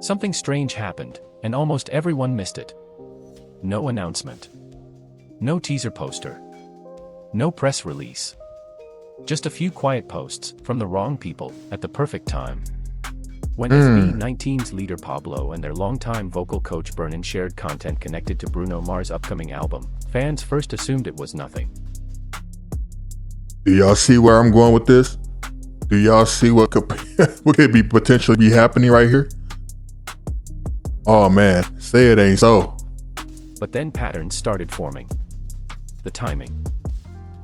Something strange happened, and almost everyone missed it. No announcement. No teaser poster. No press release. Just a few quiet posts from the wrong people at the perfect time. When SB19's leader Pablo and their longtime vocal coach Vernon shared content connected to Bruno Mars' upcoming album, fans first assumed it was nothing. Do y'all see where I'm going with this? Do y'all see what could be potentially be happening right here? Oh man, say it ain't so. But then patterns started forming. The timing.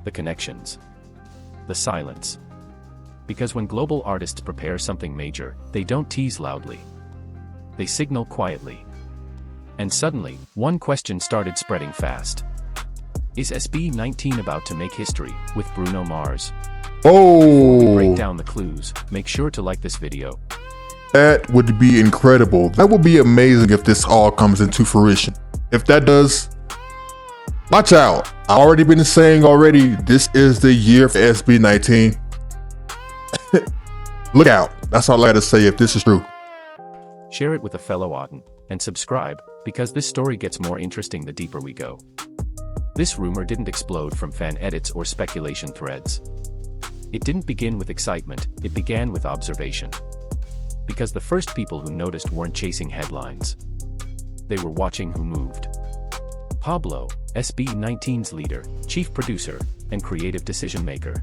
The connections. The silence. Because when global artists prepare something major, they don't tease loudly. They signal quietly. And suddenly, one question started spreading fast. Is SB19 about to make history with Bruno Mars? Before we break down the clues, make sure to like this video. That would be incredible. That would be amazing if this all comes into fruition. If that does, watch out. I've already been saying already, this is the year for SB19. Look out. That's all I gotta say if this is true. Share it with a fellow Otten, and subscribe, because this story gets more interesting the deeper we go. This rumor didn't explode from fan edits or speculation threads. It didn't begin with excitement, it began with observation. Because the first people who noticed weren't chasing headlines. They were watching who moved. Pablo, SB19's leader, chief producer, and creative decision maker.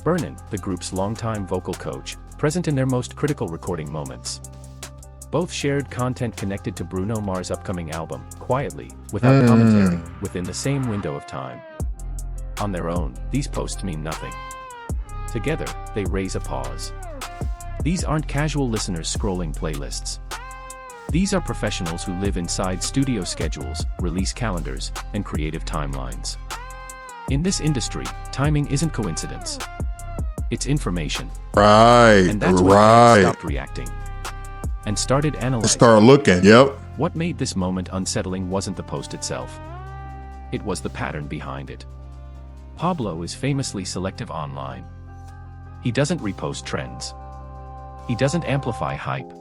Vernon, the group's longtime vocal coach, present in their most critical recording moments. Both shared content connected to Bruno Mars' upcoming album, quietly, without commentary, within the same window of time. On their own, these posts mean nothing. Together, they raise a pause. These aren't casual listeners scrolling playlists. These are professionals who live inside studio schedules, release calendars, and creative timelines. In this industry, timing isn't coincidence. It's information. Right, and that's when fans stopped reacting and started analyzing. Start looking, yep. What made this moment unsettling wasn't the post itself. It was the pattern behind it. Pablo is famously selective online. He doesn't repost trends. He doesn't amplify hype.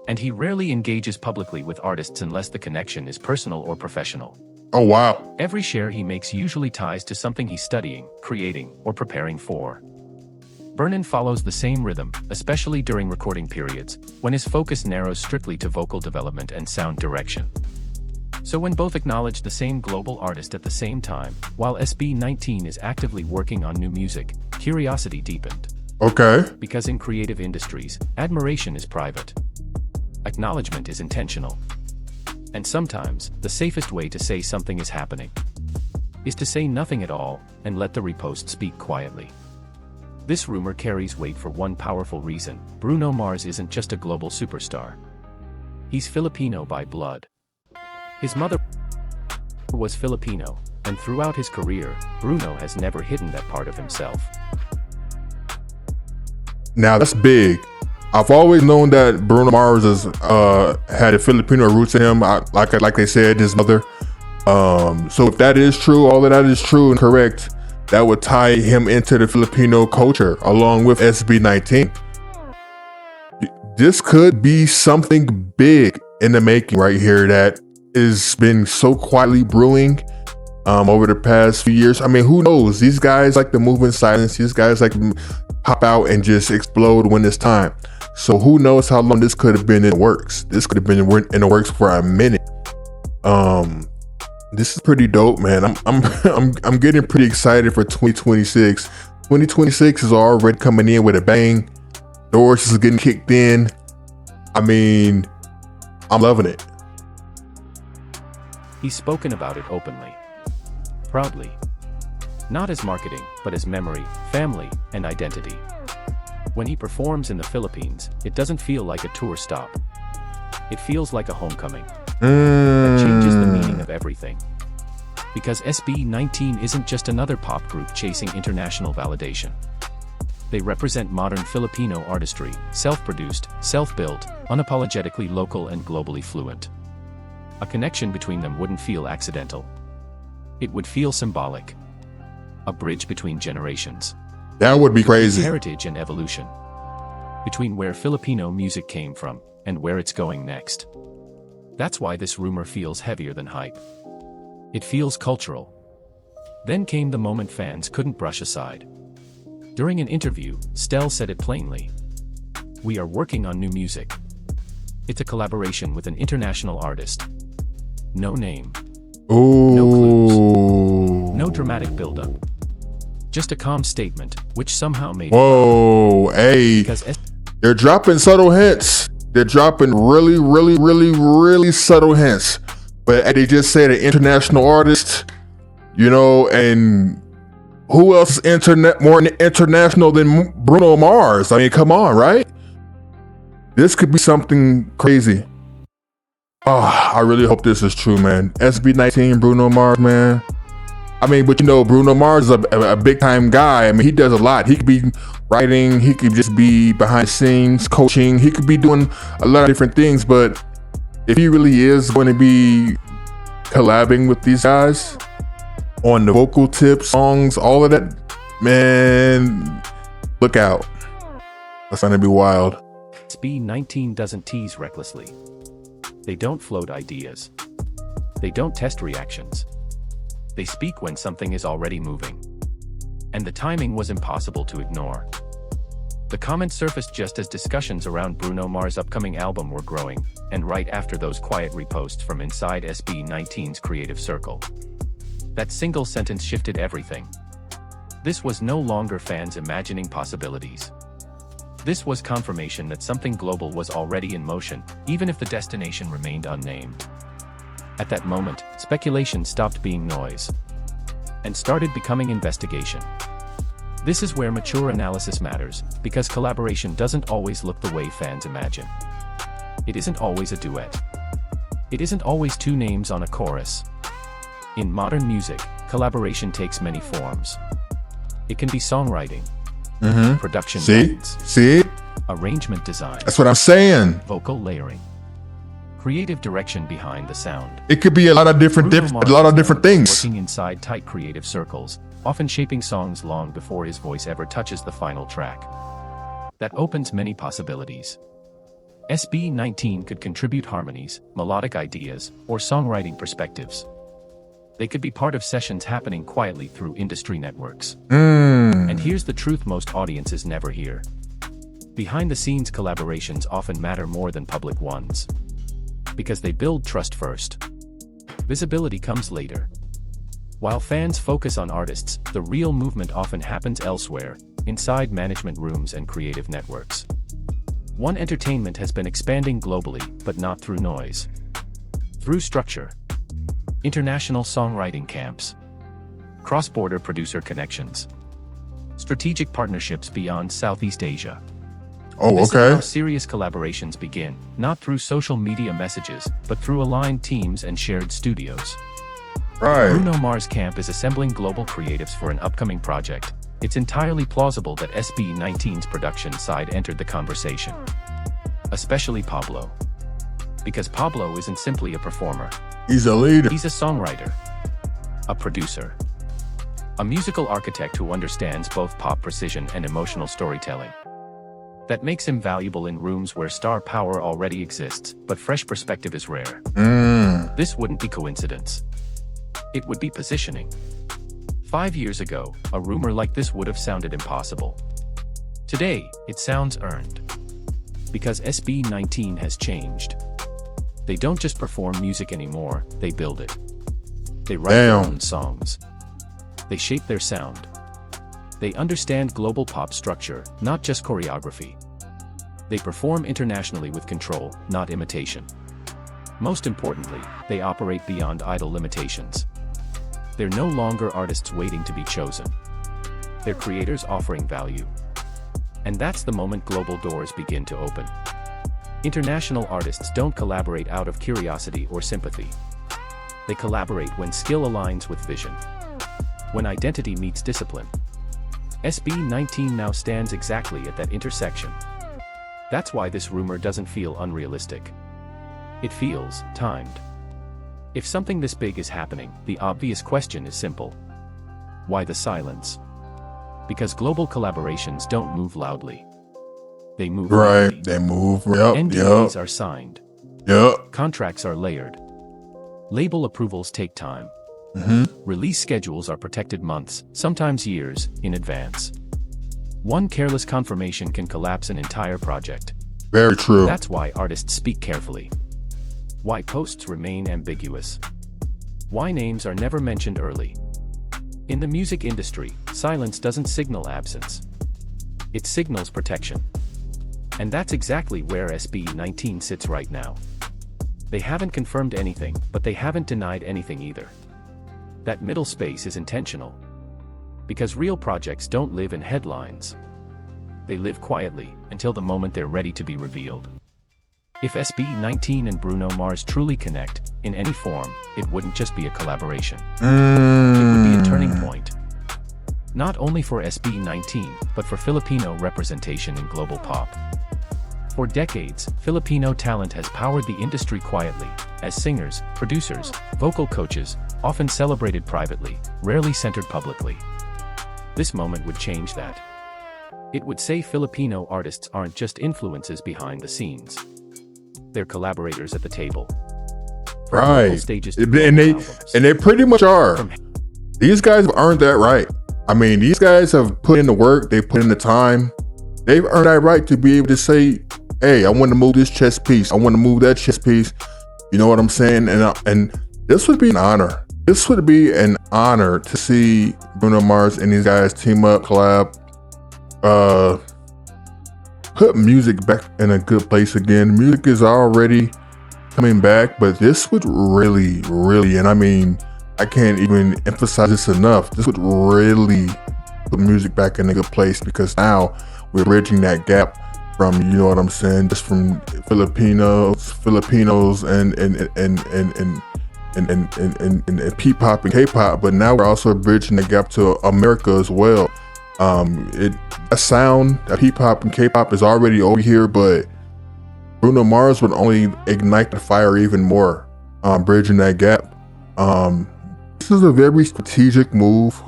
And he rarely engages publicly with artists unless the connection is personal or professional. Oh wow. Every share he makes usually ties to something he's studying, creating, or preparing for. Vernon follows the same rhythm, especially during recording periods, when his focus narrows strictly to vocal development and sound direction. So when both acknowledge the same global artist at the same time, while SB19 is actively working on new music, curiosity deepened. Okay. Because in creative industries, admiration is private. Acknowledgement is intentional. And sometimes, the safest way to say something is happening is to say nothing at all, and let the repost speak quietly. This rumor carries weight for one powerful reason: Bruno Mars isn't just a global superstar. He's Filipino by blood. His mother was Filipino, and throughout his career, Bruno has never hidden that part of himself. Now that's big. I've always known that Bruno Mars has had a Filipino roots in him, like they said, his mother. So if that is true, all of that is true and correct, that would tie him into the Filipino culture along with SB19. This could be something big in the making right here that has been so quietly brewing over the past few years. I mean, who knows? These guys like to move in silence. These guys like to pop out and just explode when it's time. So who knows how long this could have been in the works. This could have been in the works for a minute. This is pretty dope, man. I'm getting pretty excited for 2026. 2026 is already coming in with a bang. Doors is getting kicked in. I mean, I'm loving it. He's spoken about it openly, proudly. Not as marketing, but as memory, family, and identity. When he performs in the Philippines, it doesn't feel like a tour stop. It feels like a homecoming. That changes the meaning of everything. Because SB19 isn't just another pop group chasing international validation. They represent modern Filipino artistry, self-produced, self-built, unapologetically local and globally fluent. A connection between them wouldn't feel accidental. It would feel symbolic. A bridge between generations. That would be crazy. Heritage and evolution. Between where Filipino music came from and where it's going next. That's why this rumor feels heavier than hype. It feels cultural. Then came the moment fans couldn't brush aside. During an interview, Stell said it plainly. "We are working on new music. It's a collaboration with an international artist. No name. Ooh. No clues. No dramatic buildup. Just a calm statement, which somehow made Whoa, hey. They're dropping subtle hints. They're dropping really subtle hints. But they just said an international artist, you know, and who else is more international than Bruno Mars? I mean, come on, right? This could be something crazy. Oh, I really hope this is true, man. SB19, Bruno Mars, man. I mean, but you know, Bruno Mars is a big time guy. I mean, he does a lot. He could be writing, he could just be behind the scenes, coaching. He could be doing a lot of different things. But if he really is going to be collabing with these guys on the vocal tips, songs, all of that, man, look out. That's going to be wild. SB19 doesn't tease recklessly. They don't float ideas. They don't test reactions. They speak when something is already moving. And the timing was impossible to ignore. The comments surfaced just as discussions around Bruno Mars' upcoming album were growing, and right after those quiet reposts from inside SB19's creative circle. That single sentence shifted everything. This was no longer fans imagining possibilities. This was confirmation that something global was already in motion, even if the destination remained unnamed. At that moment, speculation stopped being noise and started becoming investigation. This is where mature analysis matters, because collaboration doesn't always look the way fans imagine. It isn't always a duet. It isn't always two names on a chorus. In modern music, collaboration takes many forms. It can be songwriting, production guidance, arrangement design. That's what I'm saying. Vocal layering, creative direction behind the sound. It could be a lot of different things. Working inside tight creative circles, often shaping songs long before his voice ever touches the final track. That opens many possibilities. SB19 could contribute harmonies, melodic ideas, or songwriting perspectives. They could be part of sessions happening quietly through industry networks. And here's the truth most audiences never hear. Behind-the-scenes collaborations often matter more than public ones. Because they build trust first. Visibility comes later. While fans focus on artists, the real movement often happens elsewhere, inside management rooms and creative networks. One Entertainment has been expanding globally, but not through noise. Through structure. International songwriting camps. Cross-border producer connections. Strategic partnerships beyond Southeast Asia. This is how serious collaborations begin, not through social media messages, but through aligned teams and shared studios. Right. Bruno Mars Camp is assembling global creatives for an upcoming project. It's entirely plausible that SB19's production side entered the conversation. Especially Pablo. Because Pablo isn't simply a performer. He's a leader. He's a songwriter. A producer. A musical architect who understands both pop precision and emotional storytelling. That makes him valuable in rooms where star power already exists, but fresh perspective is rare. This wouldn't be coincidence. It would be positioning. 5 years ago, a rumor like this would have sounded impossible. Today, it sounds earned. Because SB19 has changed. They don't just perform music anymore, they build it. They write their own songs. They shape their sound. They understand global pop structure, not just choreography. They perform internationally with control, not imitation. Most importantly, they operate beyond idle limitations. They're no longer artists waiting to be chosen. They're creators offering value. And that's the moment global doors begin to open. International artists don't collaborate out of curiosity or sympathy. They collaborate when skill aligns with vision. When identity meets discipline. SB19 now stands exactly at that intersection. That's why this rumor doesn't feel unrealistic. It feels timed. If something this big is happening, the obvious question is simple. Why the silence? Because global collaborations don't move loudly. They move Right. quickly. They move. Yep. NDAs are signed. Yep. Contracts are layered. Label approvals take time. Release schedules are protected months, sometimes years, in advance. One careless confirmation can collapse an entire project. Very true. That's why artists speak carefully. Why posts remain ambiguous. Why names are never mentioned early. In the music industry, silence doesn't signal absence. It signals protection. And that's exactly where SB19 sits right now. They haven't confirmed anything, but they haven't denied anything either. That middle space is intentional. Because real projects don't live in headlines. They live quietly, until the moment they're ready to be revealed. If SB19 and Bruno Mars truly connect, in any form, it wouldn't just be a collaboration. It would be a turning point. Not only for SB19, but for Filipino representation in global pop. For decades, Filipino talent has powered the industry quietly, as singers, producers, vocal coaches, often celebrated privately, rarely centered publicly. This moment would change that. It would say Filipino artists aren't just influences behind the scenes. They're collaborators at the table. From Right. local stages to And global albums. they pretty much are. From- These guys have earned that right. I mean, these guys have put in the work, they put in the time. They've earned that right to be able to say, hey, I want to move this chess piece. I want to move that chess piece. You know what I'm saying? And this would be an honor. This would be an honor to see Bruno Mars and these guys team up, collab, put music back in a good place again. Music is already coming back, but this would really, and I mean, I can't even emphasize this enough. This would really put music back in a good place, because now we're bridging that gap from, you know what I'm saying, just from Filipinos and Ppop and K-pop, but now we're also bridging the gap to America as well. A sound that Ppop and K-pop is already over here, but Bruno Mars would only ignite the fire even more, bridging that gap. This is a very strategic move.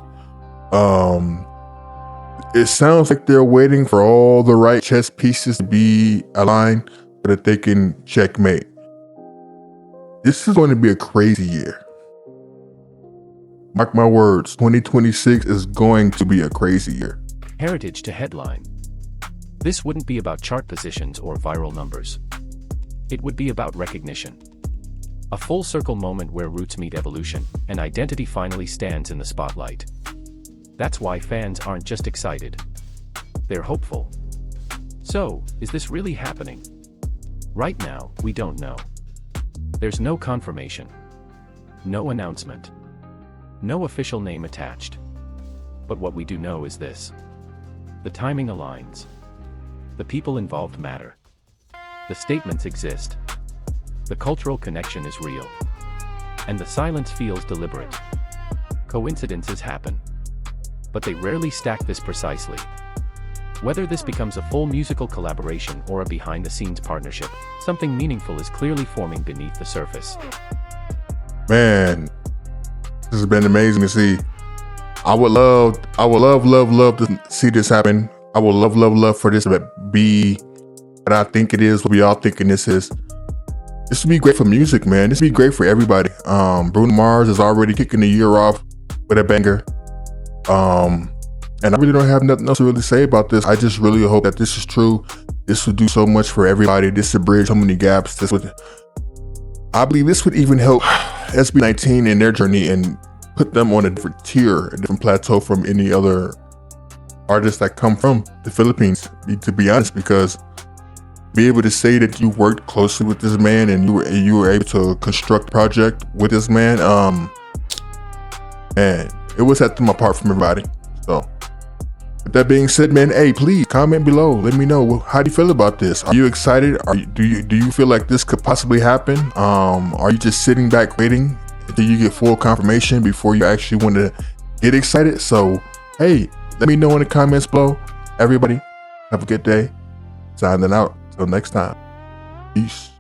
It sounds like they're waiting for all the right chess pieces to be aligned so that they can checkmate. This is going to be a crazy year. Mark my words, 2026 is going to be a crazy year. Heritage to headline. This wouldn't be about chart positions or viral numbers. It would be about recognition. A full circle moment where roots meet evolution, and identity finally stands in the spotlight. That's why fans aren't just excited. They're hopeful. So, is this really happening? Right now, we don't know. There's no confirmation. No announcement. No official name attached. But what we do know is this. The timing aligns. The people involved matter. The statements exist. The cultural connection is real. And the silence feels deliberate. Coincidences happen. But they rarely stack this precisely. Whether this becomes a full musical collaboration or a behind-the-scenes partnership, something meaningful is clearly forming beneath the surface. Man, this has been amazing to see. I would love to see this happen. I would love for this to be what I think it is, what we all thinking this is. This would be great for music, man. This would be great for everybody. Bruno Mars is already kicking the year off with a banger. And I really don't have nothing else to really say about this. I just really hope that this is true. This would do so much for everybody. This would bridge so many gaps. I believe this would even help SB19 in their journey and put them on a different tier, a different plateau from any other artists that come from the Philippines, to be honest, because be able to say that you worked closely with this man and you were able to construct a project with this man, man, it would set them apart from everybody. So with that being said, man, hey, please comment below. Let me know, how do you feel about this? Are you excited? Do you feel like this could possibly happen? Are you just sitting back waiting until you get full confirmation before you actually want to get excited? So hey, let me know in the comments below. Everybody, have a good day. Signing out. Till next time. Peace.